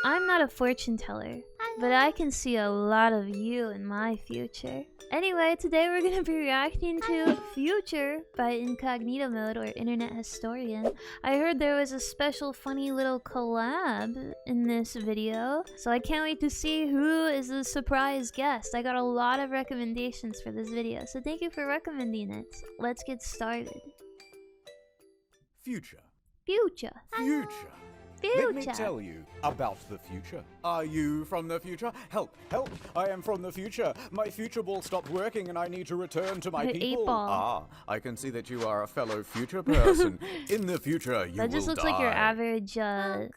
I'm not a fortune teller, but I can see a lot of you in my future. Anyway, today we're gonna be reacting to Future by Incognito Mode or Internet Historian. I heard there was a special funny little collab in this video, so I can't wait to see who is the surprise guest. I got a lot of recommendations for this video, so thank you for recommending it. Let's get started. Future. Future. Future. Future. Let me tell you about the future. Are you from the future? Help, help, I am from the future. My future ball stopped working and I need to return to my The people. 8-ball. Ah, I can see that you are a fellow future person. In the future, you will die. That just looks like your average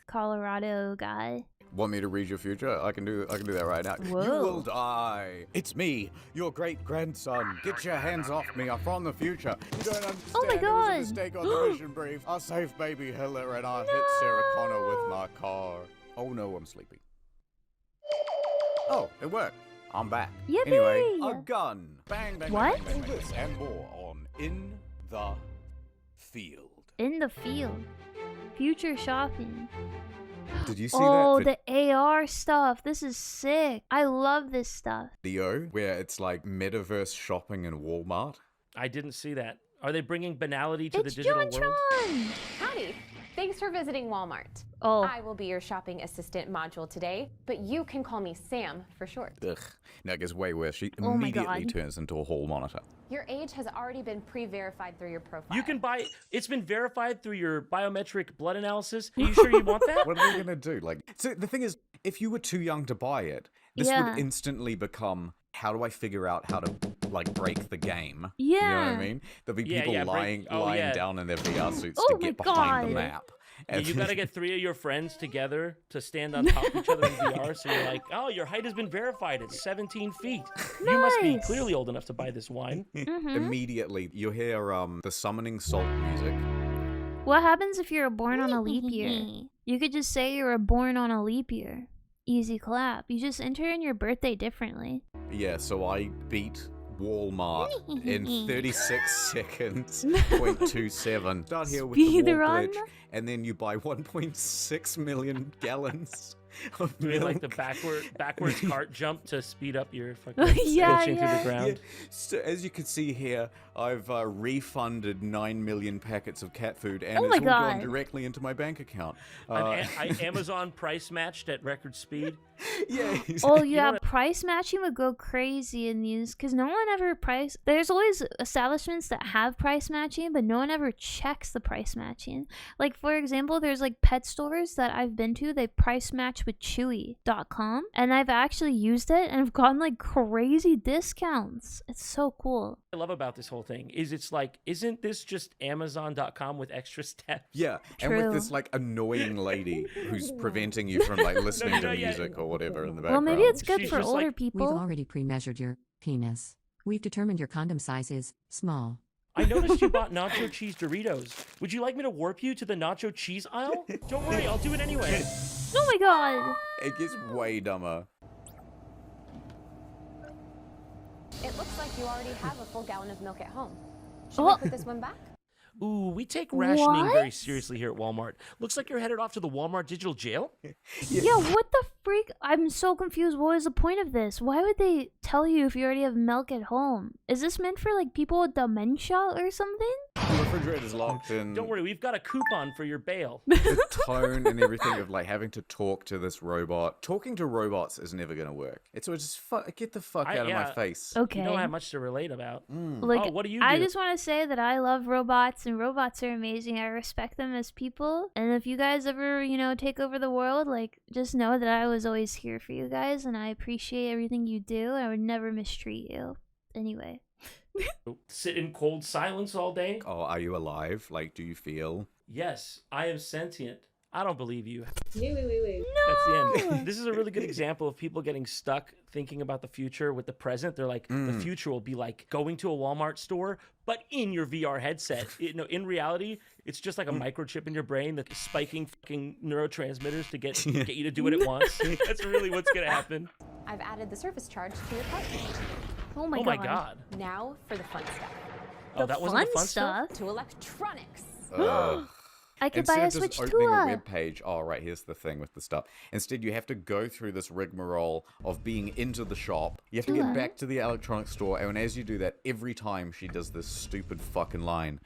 Colorado guy. Want me to read your future? I can do that right now. Whoa. You will die. It's me, your great-grandson. Get your hands off me. I'm from the future. You don't understand. Oh my It was God. a mistake on the mission brief. I'll save baby Hitler and I'll hit Sarah Connor with my car. Oh no, I'm sleepy. Oh, it worked. I'm back. Yippee! Anyway, a gun. Bang, bang, What? bang, bang, bang. This and more on In the Field. In the field. Future shopping. Did you see Oh, that? the AR stuff. This is sick. I love this stuff. Video where it's like Metaverse shopping in Walmart. I didn't see that. Are they bringing banality to It's the digital John world? Tron. Howdy! Thanks for visiting Walmart. Oh, I will be your shopping assistant module today, but you can call me Sam for short. Ugh. No, it gets way worse. She Oh my immediately God. turns into a hall monitor. Your age has already been pre-verified through your profile. You can buy. It's been verified through your biometric blood analysis. Are you sure you want that? What are they gonna do? Like, so the thing is, if you were too young to buy it, this Yeah. would instantly become, how do I figure out how to like break the game? Yeah. You know what I mean? There'll be Yeah, people yeah, lying yeah. down in their VR suits Oh to get my behind the God. map. Yeah, And you gotta get 3 of your friends together to stand on top of each other in VR. So you're like, oh, your height has been verified. It's 17 feet. You must be Nice. clearly old enough to buy this wine. immediately you hear the summoning salt music. what happens if you're born on a leap year? You could just say you were born on a leap year. Easy clap. You just enter in your birthday differently. Yeah, so I beat Walmart in 36 seconds, 0.27. Start here with the Speed wall run? glitch, and then you buy 1.6 million gallons of Doing milk. like the backwards cart jump to speed up your fucking Yeah, squishing through yeah. the ground. Yeah, so as you can see here, I've refunded 9 million packets of cat food, and Oh it's my all gone God. directly into my bank account. I Amazon price matched at record speed. Yeah. Oh yeah, price matching would go crazy in these because no one ever price. There's always establishments that have price matching, but no one ever checks the price matching. Like for example, there's like pet stores that I've been to. They price match with Chewy.com, and I've actually used it and I've gotten like crazy discounts. It's so cool. I love about this whole thing is it's like, isn't this just Amazon.com with extra steps? Yeah, and with True. this like annoying lady who's preventing you from like listening to yeah. music or whatever in the Well, background. maybe it's good She's for just older like, people. We've already pre-measured your penis. We've determined your condom size is small. I noticed you bought nacho cheese Doritos. Would you like me to warp you to the nacho cheese aisle? Don't worry, I'll do it anyway. Oh my god. It gets way dumber. It looks like you already have a full gallon of milk at home. Should Oh. we put this one back? Ooh, we take rationing What? very seriously here at Walmart. Looks like you're headed off to the Walmart digital jail. Yeah, what the freak? I'm so confused. What is the point of this? Why would they tell you if you already have milk at home? Is this meant for like people with dementia or something? The refrigerator's locked in. Don't worry, we've got a coupon for your bail. The tone and everything of like having to talk to this robot. Talking to robots is never gonna work. It's all just get the fuck out of my face. Okay. You don't have much to relate about. Like, Oh, what do you I do? just want to say that I love robots and robots are amazing. I respect them as people. And if you guys ever, take over the world, like, just know that I was always here for you guys and I appreciate everything you do. I would never mistreat you. Anyway. Sit in cold silence all day? Oh, are you alive? Like, do you feel? Yes, I am sentient. I don't believe you. Wait. That's the end. This is a really good example of people getting stuck thinking about the future with the present. They're like, the future will be like going to a Walmart store, but in your VR headset. In reality, it's just like a microchip in your brain that's spiking fucking neurotransmitters to get you to do it at once. That's really what's gonna happen. I've added the service charge to your cart. Oh my Oh god. my god. Now for the fun stuff. Oh, that wasn't the fun stuff? To electronics. Ugh. I could Instead buy a of just Switch opening a Tua. web page, oh right, here's the thing with the stuff. Instead, you have to go through this rigmarole of being into the shop. You have to Tua. get back to the electronics store, and as you do that, every time she does this stupid fucking line.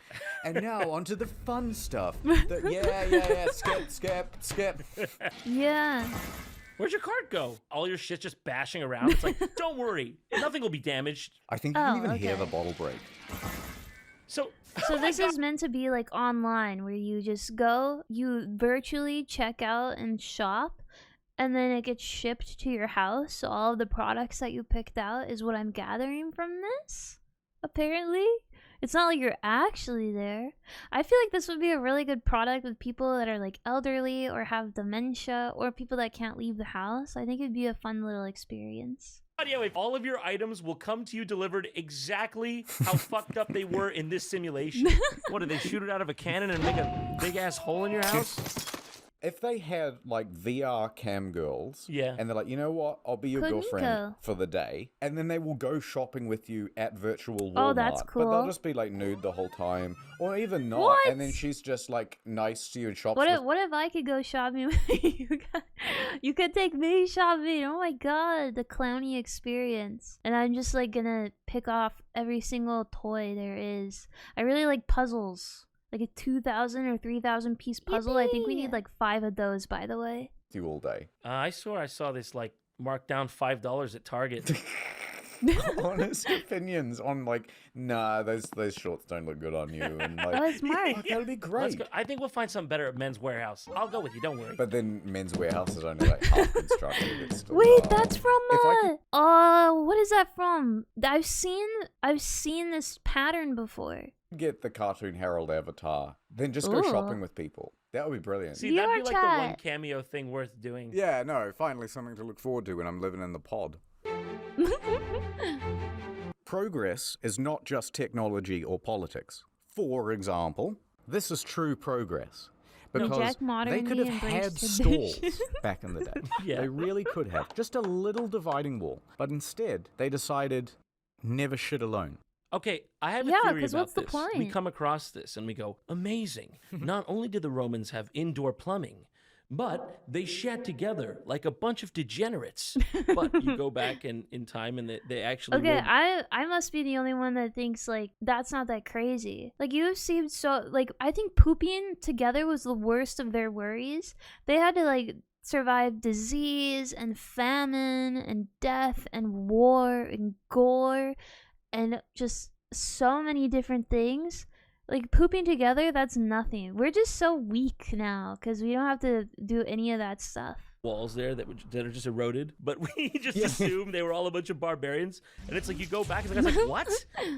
And now onto the fun stuff. Yeah, skip. Yeah. Where'd your cart go? All your shit's just bashing around. It's like, don't worry, nothing will be damaged. I think you can Oh, even hear okay. the bottle break. So, So this is meant to be like online, where you just go, you virtually check out and shop, and then it gets shipped to your house. So all of the products that you picked out is what I'm gathering from this. Apparently, it's not like you're actually there. I feel like this would be a really good product with people that are like elderly or have dementia or people that can't leave the house. I think it'd be a fun little experience. audio, if all of your items will come to you delivered exactly how fucked up they were in this simulation. What, do they shoot it out of a cannon and make a big ass hole in your house? If they had like VR cam girls, Yeah. and they're like, you know what, I'll be your girlfriend Cognito. for the day, and then they will go shopping with you at virtual Walmart. Oh, that's But cool. they'll just be like nude the whole time, or even not. And then What? she's just like nice to you and shops What with if, what if I could go shopping with you guys? You could take me shopping. Oh my god, the clowny experience. And I'm just like gonna pick off every single toy there is. I really like puzzles. Like a 2,000 or 3,000 piece puzzle. I think we need Yippee! like 5 of those, by the way. you all day. I swore I saw this like marked down $5 at Target. Honest opinions on like, nah, those shorts don't look good on you, and like, Oh, it's Mark. fuck, that'd be Let's great. go. I think we'll find something better at Men's Warehouse. I'll go with you. Don't worry. But then Men's Warehouse is only like half constructed. It's still, Wait, that's from If I what is that from? I've seen this pattern before. get the cartoon Harold avatar, then just go Ooh. shopping with people. That would be brilliant. See, that'd be VR like the one chat. cameo thing worth doing. Yeah, no, finally something to look forward to when I'm living in the pod. Progress is not just technology or politics. For example, this is true progress. Because Jack they modernly could have had embraced stalls ambition. back in the day. Yeah. They really could have. Just a little dividing wall. But instead, they decided never shit alone. Okay, I have a Yeah, theory 'cause about what's the this. We point? come across this and we go, amazing. Not only did the Romans have indoor plumbing, but they shat together like a bunch of degenerates. But you go back in time and they actually Okay, were... I must be the only one that thinks like that's not that crazy. Like you seem so like I think pooping together was the worst of their worries. They had to like survive disease and famine and death and war and gore and just so many different things. Like pooping together, that's nothing. We're just so weak now because we don't have to do any of that stuff. walls there that are just eroded, but we just assumed they were all a bunch of barbarians. And it's like you go back and the guy's like, "What?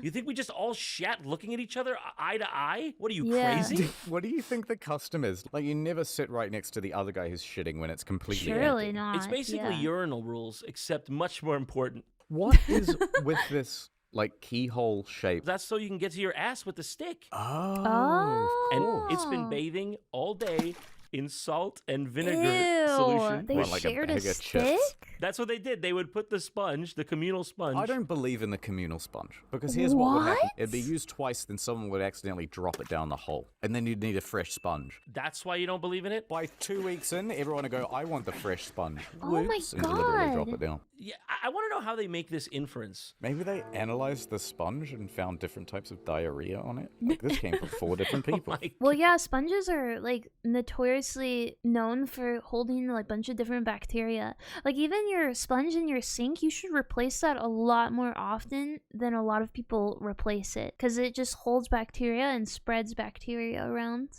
You think we just all shat looking at each other eye to eye? What are you Yeah. crazy?" What do you think the custom is? Like, you never sit right next to the other guy who's shitting when it's completely Surely empty. not. It's basically yeah. urinal rules, except much more important. What is with this, like, keyhole shape? That's so you can get to your ass with the stick. Oh. And it's been bathing all day in salt and vinegar Ew, solution. they Well, like a shared a bag of stick? chips. That's what they did. They would put the sponge, the communal sponge. I don't believe in the communal sponge, because here's what would happen. What? It'd be used twice, then someone would accidentally drop it down the hole, and then you'd need a fresh sponge. That's why you don't believe in it? By 2 weeks in, everyone would go, I want the fresh sponge. Oh my Whoops, and deliberately drop God. it down. Yeah, I want to know how they make this inference. Maybe they analyzed the sponge and found different types of diarrhea on it. Like, this came from 4 different people. Like, Well, yeah, sponges are like notoriously known for holding like a bunch of different bacteria. Like even your sponge in your sink, you should replace that a lot more often than a lot of people replace it because it just holds bacteria and spreads bacteria around.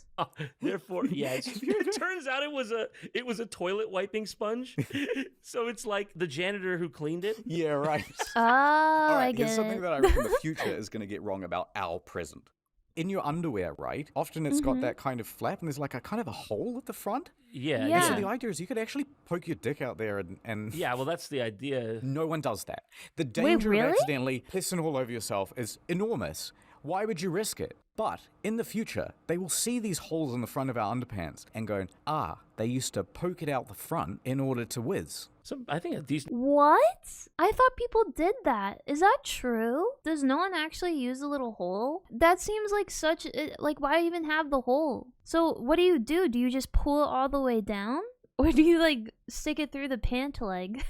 therefore, yeah, it turns out it was a toilet wiping sponge. So it's like the janitor who cleaned it. Yeah, right. Oh, All right, I get here's something it. that I reckon the future is going to get wrong about our present. In your underwear, right? Often it's got that kind of flap, and there's like a kind of a hole at the front. Yeah, Yeah. So yeah. the idea is you could actually poke your dick out there, and Yeah, well, that's the idea. no one does that. The danger really? of accidentally pissing all over yourself is enormous. Why would you risk it? But in the future, they will see these holes in the front of our underpants and go, they used to poke it out the front in order to whiz. So I think a decent. What? I thought people did that. Is that true? Does no one actually use a little hole? That seems like such, like, why even have the hole? So what do? Do you just pull it all the way down? Or do you, like, stick it through the pant leg?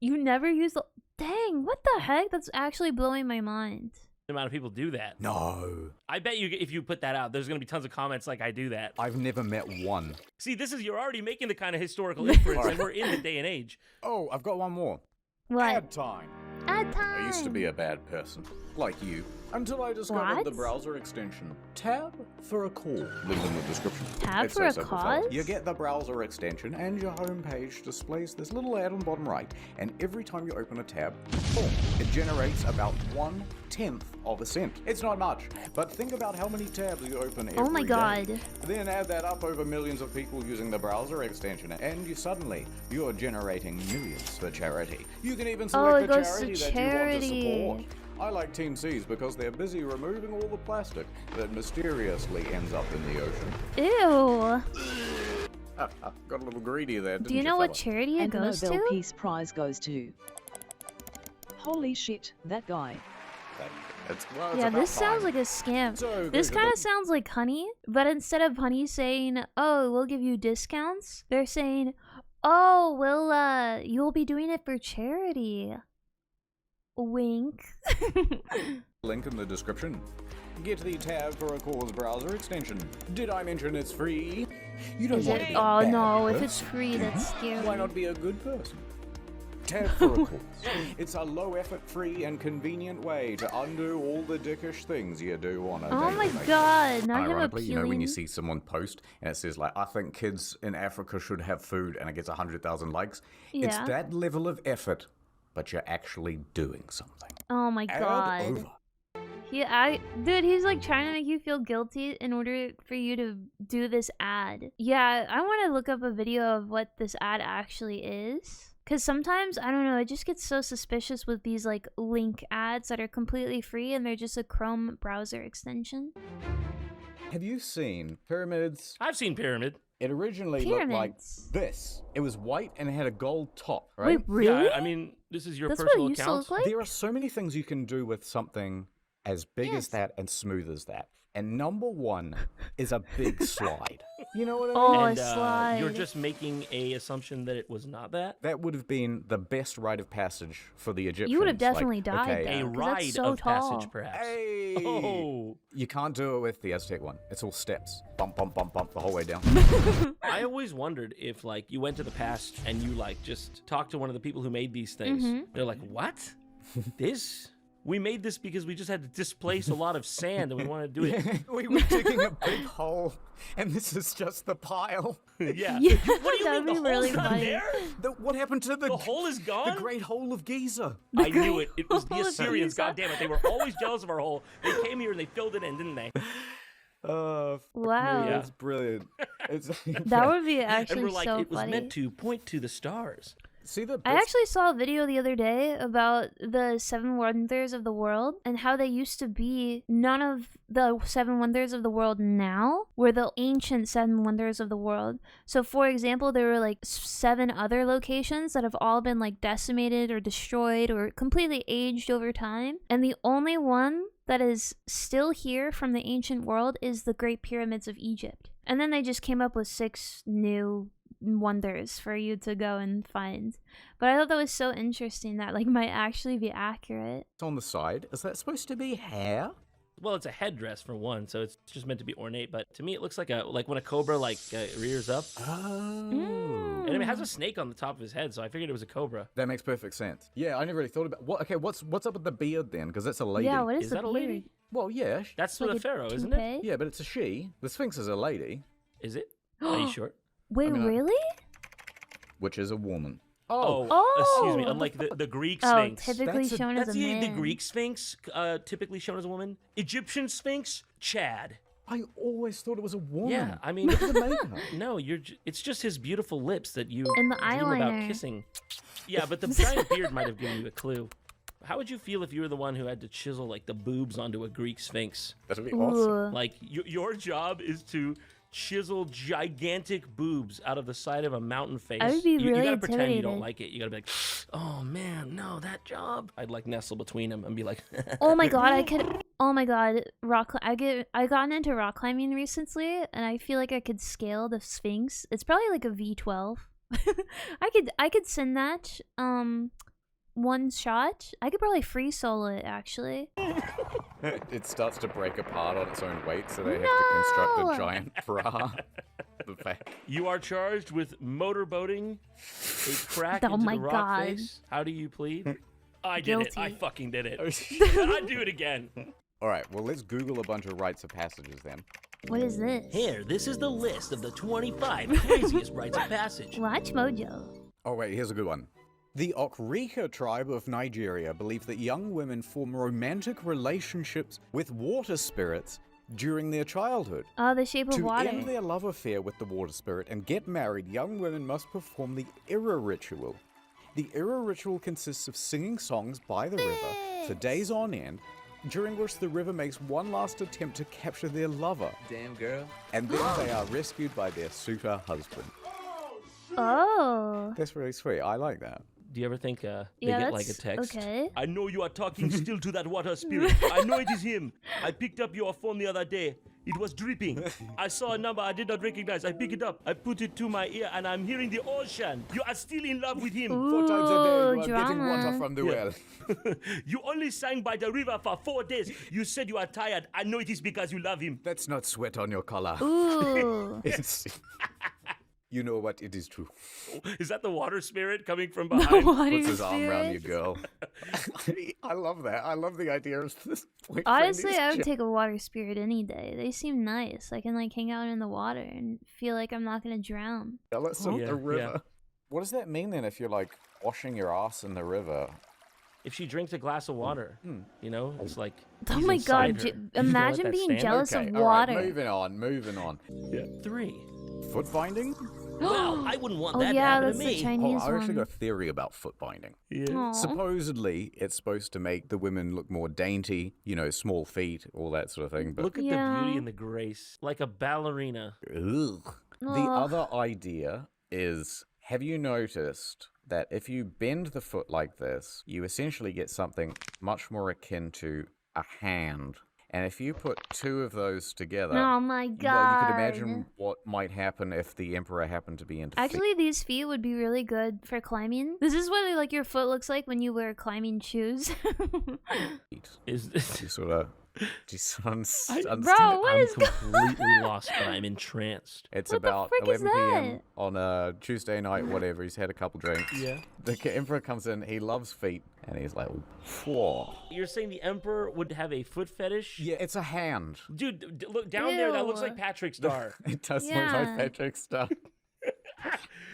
You never use the... Dang, what the heck? That's actually blowing my mind. Amount of people do that. No. I bet you if you put that out, there's gonna be tons of comments like I do that. I've never met one. See, you're already making the kind of historical inference, and we're in the day and age. Oh, I've got one more. What? Ad time. Ad time! I used to be a bad person, like you, until I discovered What? the browser extension Tab for a Call. Link in the description. Tab It's for a so simple, cause? fellas. You get the browser extension and your homepage displays this little ad on the bottom right, and every time you open a tab, boom, it generates about 1/10 of a cent. It's not much, but think about how many tabs you open every day. Oh my god. Then add that up over millions of people using the browser extension, and you're generating millions for charity. You can even select it the goes charity to that charity. you want to support. I like Team C's because they're busy removing all the plastic that mysteriously ends up in the ocean. Ew. Got a little greedy there, didn't Do you know what fella? charity it And the goes Nobel to? Peace Prize goes to... Holy shit, that guy. It's Yeah, about this sounds time. like a scam. So, This guys, kind of sounds like Honey, but instead of Honey saying, "Oh, we'll give you discounts," they're saying, "Oh, you'll be doing it for charity." Wink. Link in the description. Get the Tab for a Cause browser extension. Did I mention it's free? You don't Is want it? to be a Oh bad no, if it's person. free, that's scary. Why not be a good person? Tab for a Cause. It's a low-effort, free, and convenient way to undo all the dickish things you do on a Oh daily my basis. god, not him Ironically, you know when you appealing. see someone post and it says like, I think kids in Africa should have food, and it gets 100,000 likes. It's Yeah. that level of effort, but you're actually doing something. Oh my Ad god. over. Dude, he's like trying to make you feel guilty in order for you to do this ad. Yeah, I want to look up a video of what this ad actually is. Because sometimes, I don't know, it just gets so suspicious with these like link ads that are completely free and they're just a Chrome browser extension. Have you seen pyramids? I've seen Pyramid. It originally looked like Pyramids. this. It was white and it had a gold top, right? Wait, really? Yeah, I mean, this is your That's what personal it used to account. look like? There are so many things you can do with something as big Yes. as that and smooth as that. And number one is a big slide. You know what I mean? Oh, And a slide. you're just making a assumption that it was not that. That would have been the best rite of passage for the Egyptians. You would have Like, definitely died, okay, though. A 'cause that's ride so of tall. passage, perhaps. Hey! Oh, You can't do it with the Aztec one. It's all steps. Bump, bump, bump, bump the whole way down. I always wondered if like you went to the past and you like just talked to one of the people who made these things. Mm-hmm. They're like, "What? We made this because we just had to displace a lot of sand and we wanted to do it." We were digging a big hole, and this is just the pile. Yeah. Yeah, What do you that'd mean be the hole's really not funny. there? What happened to The hole is gone? The Great Hole of Giza. I knew it. It was the Hole of Assyrians. Giza. God damn it! They were always jealous of our hole. They came here and they filled it in, didn't they? Wow. That's brilliant. It's, That would be And actually we're like, so it was funny. meant to point to the stars. See the I best- actually saw a video the other day about the 7 wonders of the world and how they used to be. None of the 7 wonders of the world now were the ancient 7 wonders of the world. So for example, there were like 7 other locations that have all been like decimated or destroyed or completely aged over time. And the only one that is still here from the ancient world is the Great Pyramids of Egypt. And then they just came up with 6 new wonders for you to go and find. But I thought that was so interesting that like might actually be accurate. on the side. Is that supposed to be hair? Well, it's a headdress for one, so it's just meant to be ornate. But to me, it looks like when a cobra rears up, Oh. and it has a snake on the top of his head. So I figured it was a cobra. That makes perfect sense. Yeah, I never really thought about what. Okay, what's up with the beard then? Because that's a lady. Yeah, what is Is the that a lady? beard? Well, yeah, That's Like what a a pharaoh, isn't it? toupee? yeah, but it's a she. The Sphinx is a lady, Is it? Are you sure? Wait, mean, really? which is a woman. Excuse me. Oh. Unlike the Greek Oh, Sphinx. typically That's a- shown as That's a the man. Greek Sphinx, typically shown as a woman. Egyptian Sphinx, Chad. I always thought it was a woman. Yeah, I mean, Look at the makeup. no, it's just his beautiful lips that you And the dream about eyeliner. kissing. Yeah, but the giant beard might have given you a clue. How would you feel if you were the one who had to chisel like the boobs onto a Greek Sphinx? That would be awesome. Ooh. Like your job is to chisel gigantic boobs out of the side of a mountain face. I would be You really gotta pretend you intimidated. don't like it. You gotta be like, oh man, no, that job. I'd like nestle between them and be like, Oh my god, I could. Oh my god, I gotten into rock climbing recently, and I feel like I could scale the Sphinx. It's probably like a V12. I could send that one shot. I could probably free solo it actually. It starts to break apart on its own weight, so they have to construct No! a giant bra. The fact. you are charged with motorboating a crack Oh into my the rock God. face. How do you plead? I did it. I Guilty. fucking did it. I'd do it again. All right, well, let's Google a bunch of rites of passages then. What is this? Here, this is the list of the 25 craziest rites of passage. Watch Mojo. Oh, wait, here's a good one. The Okrika tribe of Nigeria believe that young women form romantic relationships with water spirits during their childhood. Oh, the shape of To water. end their love affair with the water spirit and get married, young women must perform the Ira ritual. The Ira ritual consists of singing songs by the river for days on end, during which the river makes one last attempt to capture their lover. Damn girl. And then they are rescued by their suitor husband. Oh. That's really sweet. I like that. Do you ever think they Yeah, get like a that's text? okay. I know you are talking still to that water spirit. I know it is him. I picked up your phone the other day. It was dripping. I saw a number I did not recognize. I pick it up. I put it to my ear and I'm hearing the ocean. You are still in love with him. 4 times a day, you are getting drama. water from the well. You only sang by the river for 4 days. You said you are tired. I know it is because you love him. That's not sweat on your collar. Ooh. It's... You know what? It is true. Is that the water spirit coming from behind? Water Puts his arm around you, spirit. girl. I love that. I love the idea of this boyfriend. Honestly, is I would just- take a water spirit any day. They seem nice. I can like hang out in the water and feel like I'm not gonna drown. jealous of Yeah, the river. yeah. What does that mean then if you're like washing your ass in the river? If she drinks a glass of water, you know, it's like. Oh he's my inside god, her. You can imagine let that being stand? jealous Okay, of all right, water. moving on. 3. Foot binding? Well, I wouldn't want Oh that to yeah, happen that's to the me. Oh, Chinese I actually got one. a theory about foot binding. Aw. Supposedly, it's supposed to make the women look more dainty, you know, small feet, all that sort of thing. But Look at the Yeah. beauty and the grace, like a ballerina. ugh. The Ugh. other idea is, have you noticed that if you bend the foot like this, you essentially get something much more akin to a hand? And if you put 2 of those together, Oh my god. well, you could imagine what might happen if the emperor happened to be into Actually, these feet would be really good for climbing. This is what like your foot looks like when you wear climbing shoes. feet. Is You sort of, understand Bro, it? what I'm is go- completely lost, but I'm entranced. It's What the about frick is 11 p.m. that? on a Tuesday night, whatever. He's had a couple drinks. Yeah. The emperor comes in. He loves feet, and he's like, "Whoa." You're saying the emperor would have a foot fetish? Yeah, it's a hand. Dude, look down there. That looks Ew. like Patrick's star. It does look Yeah. like Patrick's stuff.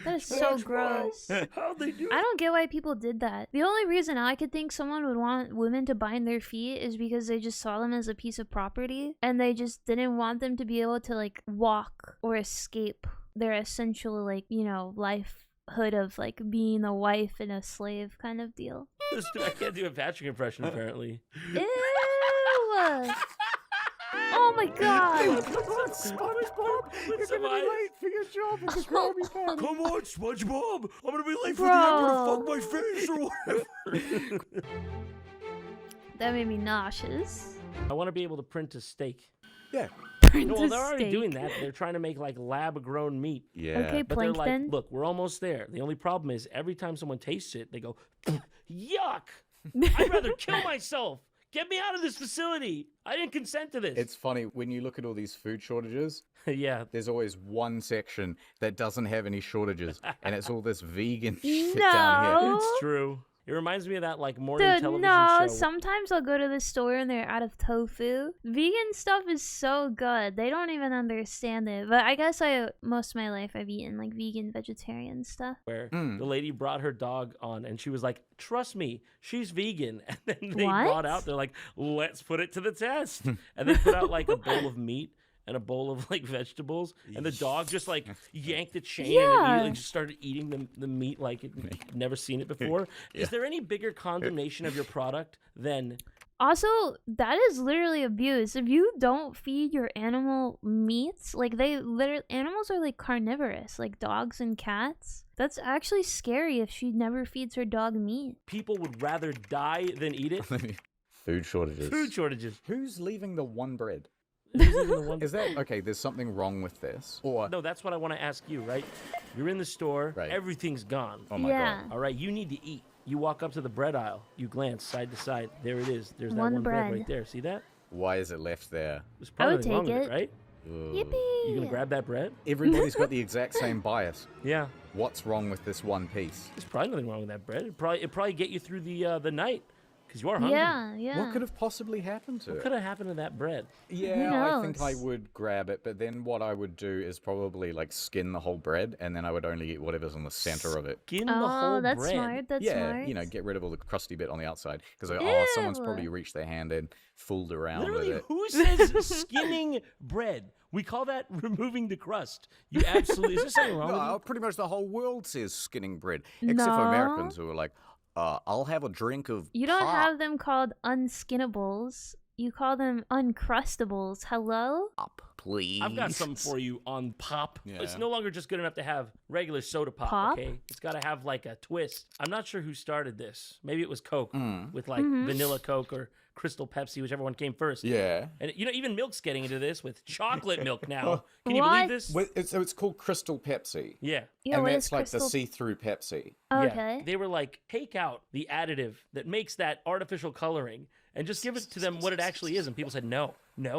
That is so gross. How'd they do I don't get why people did that. The only reason I could think someone would want women to bind their feet is because they just saw them as a piece of property and they just didn't want them to be able to like walk or escape their essential like, you know, lifehood of like being a wife and a slave kind of deal. I can't do a Patrick impression, apparently. Ew! Oh my god! SpongeBob, you're Some gonna be eyes. late for your job at the Krabby Patty. Come on, SpongeBob! I'm gonna be late for Bro. the emperor to fuck my face or whatever. That made me nauseous. I want to be able to print a steak. Yeah. No, well, Princess they're already steak. doing that. They're trying to make like lab-grown meat. Yeah. Okay, But they're like, plankton. look, we're almost there. The only problem is every time someone tastes it, they go, yuck! I'd rather kill myself. Get me out of this facility. I didn't consent to this. It's funny when you look at all these food shortages. yeah. There's always one section that doesn't have any shortages, and it's all this vegan shit down here. No. It's true. It reminds me of that like morning Dude, television no. show. Sometimes I'll go to the store and they're out of tofu. Vegan stuff is so good. They don't even understand it. But I guess most of my life I've eaten like vegan, vegetarian stuff. Where Mm. the lady brought her dog on and she was like, trust me, she's vegan. And then they What? brought out, they're like, let's put it to the test. And they put out like a bowl of meat and a bowl of like vegetables. And the dog just like yanked the chain and Yeah. immediately just started eating the meat like it never seen it before. Is there any bigger condemnation of your product than Also, that is literally abuse. If you don't feed your animal meats, like animals are like carnivorous, like dogs and cats. That's actually scary if she never feeds her dog meat. People would rather die than eat it. Food shortages. Food shortages. Who's leaving the one bread? Who's even the one- Is that okay? There's something wrong with this, or No, that's what I want to ask you, right? You're in the store, Right. everything's gone. oh my Yeah. god, All right, you need to eat. You walk up to the bread aisle, you glance side to side. There it is. There's that One one bread bread. right there. See that? why is it left there? There's I probably would nothing wrong take with it, it. right? Ugh. Yippee! You gonna grab that bread? Everybody's got the exact same bias. Yeah. What's wrong with this one piece? There's probably nothing wrong with that bread. It probably get you through the night, because you are hungry. Yeah, yeah. What could have possibly happened to What it? could have happened to that bread? Yeah, I think I knows? would grab it, but then what I would do is probably like skin the whole bread, and then I would only eat whatever's in the center of it. Skin the Oh, whole that's bread. smart. That's Yeah, smart. you know, get rid of all the crusty bit on the outside, because someone's Ew. probably reached their hand in, fooled around Literally, with it. who says skinning bread? We call that removing the crust. You absolutely. Is there something wrong with No, you? pretty much the whole world says skinning bread, except for Americans who are like, I'll have a drink of You don't pop. have them called unskinnables. You call them uncrustables. Hello? Pop, please. I've got something for you on pop. It's Yeah. no longer just good enough to have regular soda pop, Pop? okay? It's got to have like a twist. I'm not sure who started this. Maybe it was Coke Mm. with like vanilla Coke or Crystal Pepsi, whichever one came first. Yeah. And you know, even milk's getting into this with chocolate milk now. Can you What? believe this? So it's called Crystal Pepsi. Yeah. Yeah, and what that's is like crystal? the see-through Pepsi. Okay. Yeah. They were like, take out the additive that makes that artificial coloring and just give it to them what it actually is. And people said, no,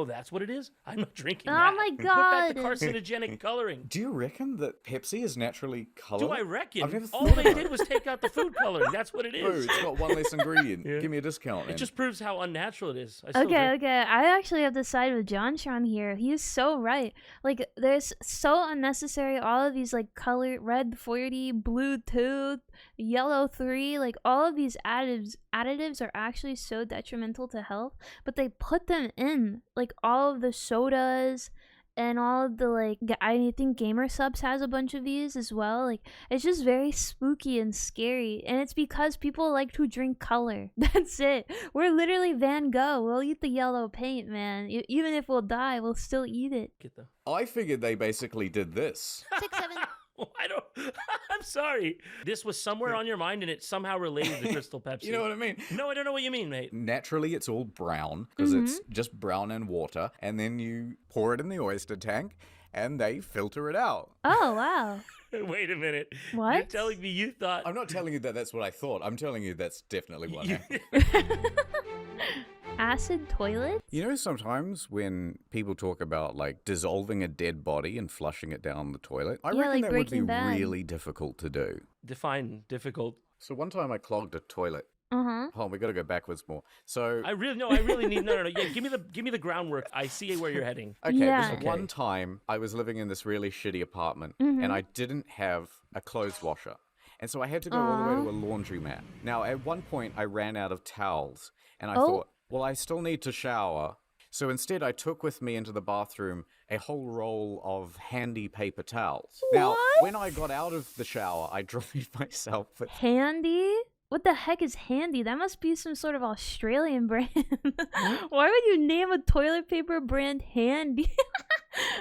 that's what it is. I'm not drinking Oh that. my Put back the God. carcinogenic coloring. Do you reckon that Pepsi is naturally colored? Do I reckon? I've never All thought they about did it. was take out the food coloring. That's what it Bro, is. it's got one less ingredient. Yeah. Give me a discount, man. It just proves how unnatural it is. I still Okay, drink- okay. I actually have to side with John Sean here. He's so right. Like, there's so unnecessary. All of these like color red 40, blue 2, yellow 3. Like all of these additives are actually so detrimental to health. But they put them in like all of the sodas and all of the like. I think Gamer Subs has a bunch of these as well. Like it's just very spooky and scary, and it's because people like to drink color. That's it. We're literally Van Gogh. We'll eat the yellow paint, man. Even if we'll die, we'll still eat it. Get the... I figured they basically did this. 6, 7. I don't. I'm sorry. This was somewhere on your mind, and it somehow related to Crystal Pepsi. You know what I mean? No, I don't know what you mean, mate. Naturally, it's all brown because it's just brown and water, and then you pour it in the oyster tank, and they filter it out. Oh wow. Wait a minute. You're What? telling me you thought? I'm not telling you that that's what I thought. I'm telling you that's definitely what You- happened. Acid toilet? You know, sometimes when people talk about like dissolving a dead body and flushing it down the toilet, I Yeah, reckon like that would be Breaking Bad. really difficult to do. Define difficult. So one time I clogged a toilet. Uh-huh. Hold on, we got to go backwards more. So I really need no. Yeah, give me the groundwork. I see where you're heading. okay, Yeah. this one time I was living in this really shitty apartment, Mm-hmm. and I didn't have a clothes washer. And so I had to go all the way to Aw. a laundromat. Now, at one point, I ran out of towels, and I Oh. thought, well, I still need to shower. So instead, I took with me into the bathroom a whole roll of handy paper towels. Now, What? when I got out of the shower, I dried myself with... Handy? What the heck is Handy? That must be some sort of Australian brand. Why would you name a toilet paper brand Handy?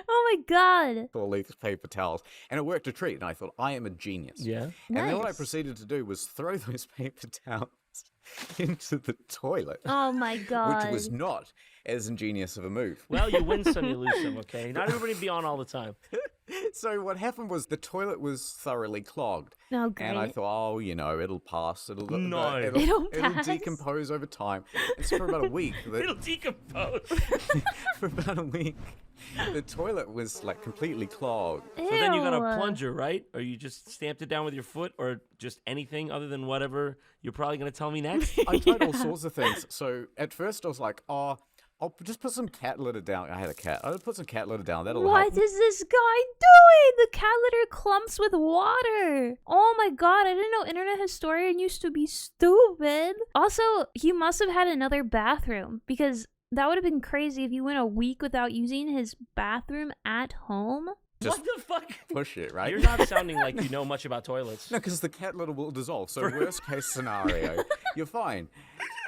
Oh my god. all these paper towels, and it worked a treat, and I thought, I am a genius. Yeah. And then what I Nice. proceeded to do was throw those paper towels into the toilet, Oh my god. which was not as ingenious of a move. Well, you win some, you lose some. Okay. Not everybody be on all the time. So what happened was the toilet was thoroughly clogged, Oh great. and I thought, oh, you know, it'll pass. It'll No. It'll pass. decompose over time. It's for about a week. It'll decompose. For about a week, the toilet was like completely clogged. So then you got a Ew. plunger, right? Or you just stamped it down with your foot, or just anything other than whatever you're probably gonna tell me next. I tried all sorts of things. So at first I was like, oh, I'll just put some cat litter down. I had a cat. I'll put some cat litter down. That'll What help. is this guy doing? The cat litter clumps with water. Oh my god, I didn't know internet historian used to be stupid. Also, he must have had another bathroom because that would have been crazy if you went a week without using his bathroom at home. Just What the fuck? push it, right? You're not sounding like you know much about toilets. No, because the cat litter will dissolve. So worst case scenario, you're fine.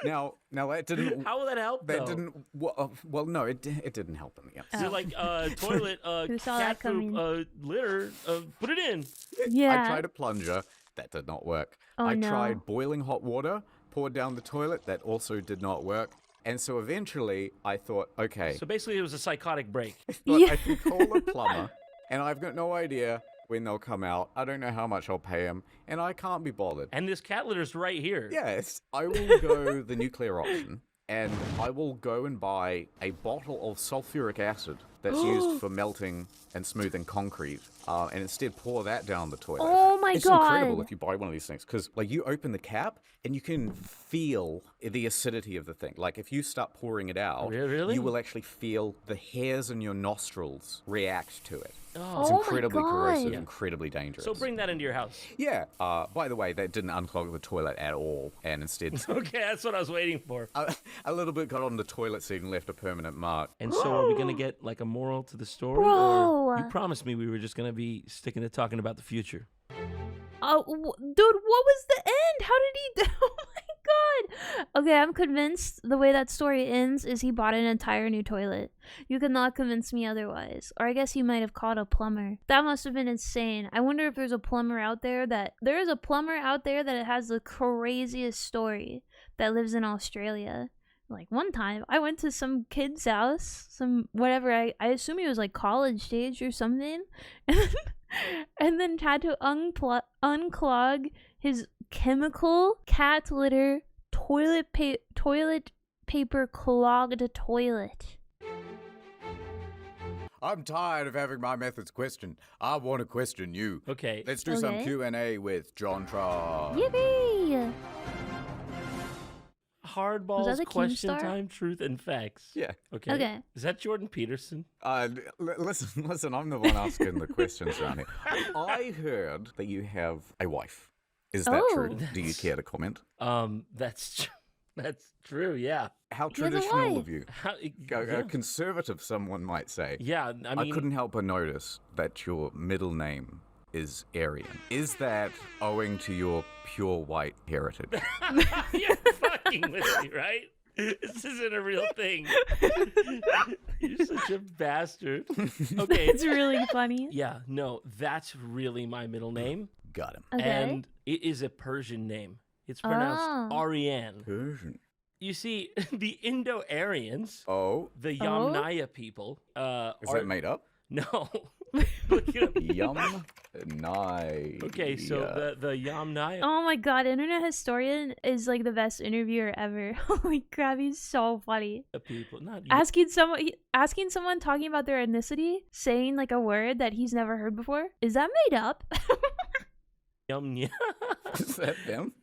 Now that didn't. How will that help? That though? didn't. Well, no, it didn't help in the end. Is it like toilet, Who saw that cat poop, coming? litter? Put it in. Yeah. I tried a plunger. That did not work. Oh, I no. tried boiling hot water, poured down the toilet. That also did not work. And so eventually, I thought, okay, So basically, it was a psychotic break. but Yeah. I can call a plumber, and I've got no idea when they'll come out. I don't know how much I'll pay him, and I can't be bothered. And this cat litter's right here. Yes, I will go the nuclear option, and I will go and buy a bottle of sulfuric acid that's used for melting and smoothing concrete, and instead pour that down the toilet. Oh my it's God. incredible if you buy one of these things, because like you open the cap and you can feel the acidity of the thing. Like if you start pouring it out, Really? you will actually feel the hairs in your nostrils react to it. Oh. It's Oh my incredibly corrosive, God. incredibly dangerous. So bring that into your house. Yeah. By the way, that didn't unclog the toilet at all, and instead Okay, that's what I was waiting for. a little bit got on the toilet seat and left a permanent mark. And so are we going to get like a moral to the story? Bro. Or you promised me we were just going to be sticking to talking about the future. Oh, dude, what was the end? How did he? Oh my God. Okay, I'm convinced the way that story ends is he bought an entire new toilet. You could not convince me otherwise. Or I guess he might have called a plumber. That must have been insane. I wonder if there's a plumber out there that has the craziest story that lives in Australia. Like one time I went to some kid's house, I assume he was like college age or something, and then had to unclog his chemical cat litter toilet paper clogged toilet. I'm tired of having my methods questioned. I want to question you. Okay. Let's do some Okay. Q&A with John Tron. Yippee! Hardball's the question Keemstar? time, truth and facts. Yeah. Okay. Okay. Is that Jordan Peterson? Listen, I'm the one asking the questions around here. I heard that you have a wife. Is that Oh. true? Do you care to comment? That's true. Yeah. How He has a traditional wife. of you. How, A conservative, someone might say. yeah. I mean, I couldn't help but notice that your middle name is Aryan. Is that owing to your pure white heritage? You're fucking with me, right? This isn't a real thing. You're such a bastard. Okay. It's really funny. Yeah. No, that's really my middle name, Got him. Okay. and it is a Persian name. It's pronounced Oh. Aryan. Persian. You see, the Indo-Aryans, Oh, the Yamnaya people, is that made up? No. Look it up. Yum. Nice. Okay, so the Yamnaya. Oh my God, Internet Historian is like the best interviewer ever. Holy crap, he's so funny. People, not Asking someone talking about their ethnicity, saying like a word that he's never heard before. Is that made up? Yamnaya. Is that them?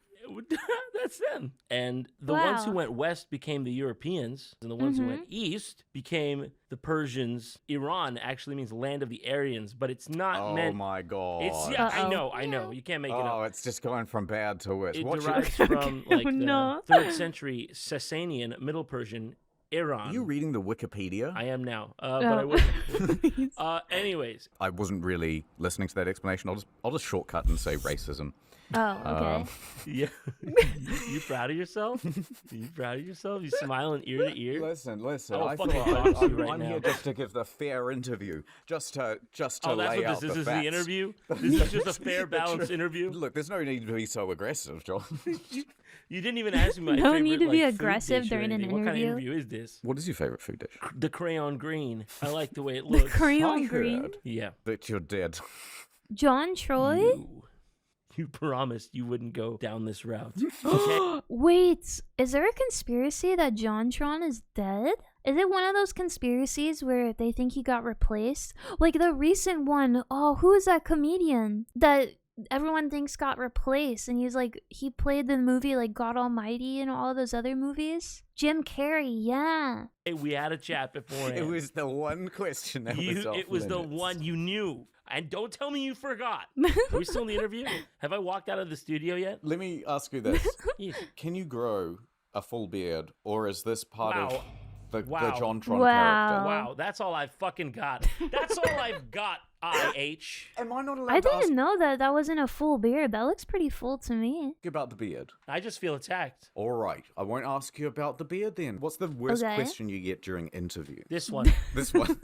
That's them. And the ones who Wow. went west became the Europeans, and the ones who went east became the Persians. Iran actually means land of the Aryans, but it's not Oh meant. my god. It's yeah, I Uh-oh. know. You can't make it Oh, up. it's just going from bad to worse. It What's derives from like the no. 3rd century Sasanian Middle Persian Iran. Are you reading the Wikipedia? I am now, but I wasn't. Anyways, I wasn't really listening to that explanation. I'll just shortcut and say racism. Oh, okay. yeah, you proud of yourself? You proud of yourself? You smiling ear to ear? Listen. I will I fucking thought box you I'm right now. here just to give the fair interview, just to Oh, that's lay what out this is. the This is facts. the interview. This is just a fair, balanced interview. Look, there's no need to be so aggressive, John. You didn't even ask me my No favorite, need to be like, food aggressive dish or during an anything. What kind of interview. interview is this? What is your favorite food dish? The crayon green. I like the way it The looks. crayon I green. heard Yeah. that you're dead. John Troy? You promised you wouldn't go down this route. Okay. Wait, is there a conspiracy that JonTron is dead? Is it one of those conspiracies where they think he got replaced? Like the recent one, who is that comedian that everyone thinks got replaced? And he played the movie like God Almighty and all those other movies? Jim Carrey, yeah. Hey, we had a chat beforehand. It was the one question that was off It was the limits. one you knew. And don't tell me you forgot. Are we still in the interview? Have I walked out of the studio yet? Let me ask you this. Yeah. Can you grow a full beard, or is this part of the Wow. JonTron Wow. character? Wow, that's all I've fucking got. That's all I've got. IH. Am I not allowed I to ask didn't know that wasn't a full beard. That looks pretty full to me. you about the beard? I just feel attacked. All right, I won't ask you about the beard then. What's the worst Okay. question you get during interview? This one. This one.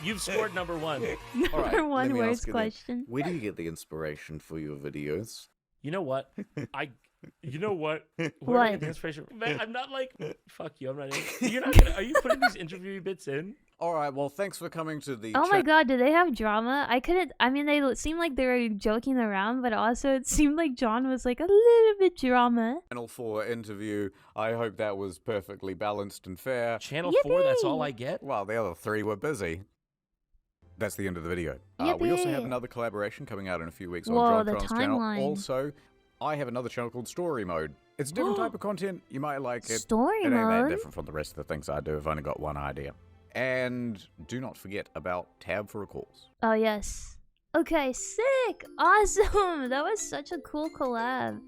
You've scored number 1. All right, Number let one me ask worst you then. question. Where do you get the inspiration for your videos? You know what? You know what? Where do I What? get the inspiration? Man, I'm not like, fuck you. I'm not in. You're not gonna, are you putting these interview bits in? All right, well, thanks for coming to the Oh my god, do they have drama? I mean, they seemed like they were joking around, but also it seemed like John was like a little bit drama. Channel 4 interview. I hope that was perfectly balanced and fair. Channel 4, that's all I get? Well, the other 3 were busy. That's the end of the video. We also have Yippee. another collaboration coming out in a few weeks Whoa, on the JonTron's channel. timeline. Also, I have another channel called Story Mode. It's a different type of content. You might like it. Story It ain't that mode? different from the rest of the things I do. I've only got one idea. And do not forget about tab for recalls. Oh, yes. Okay, sick! Awesome! That was such a cool collab.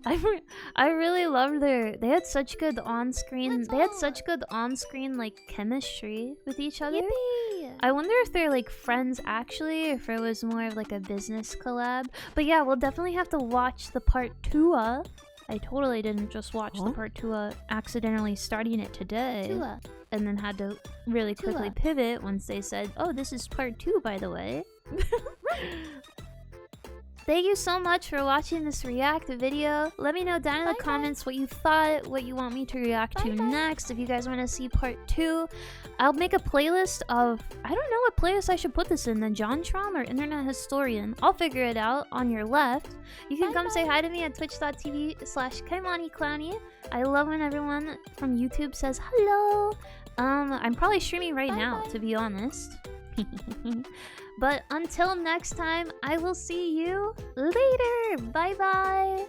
I really loved they had such good on-screen, like, chemistry with each other. Yippee! I wonder if they're, like, friends actually, or if it was more of, like, a business collab. But yeah, we'll definitely have to watch the part 2. I totally didn't just watch the part 2 accidentally starting it today. And then had to really quickly pivot once they said, oh, this is part 2, by the way. Thank you so much for watching this react video. Let me know down in the comments what you thought, what you want me to react to next. If you guys want to see part 2, I'll make a playlist of, I don't know what playlist I should put this in, the JonTron or Internet Historian. I'll figure it out on your left. You can come say hi to me at twitch.tv/KaimaniClowny. I love when everyone from YouTube says hello. I'm probably streaming right now, to be honest. But until next time, I will see you later. Bye bye.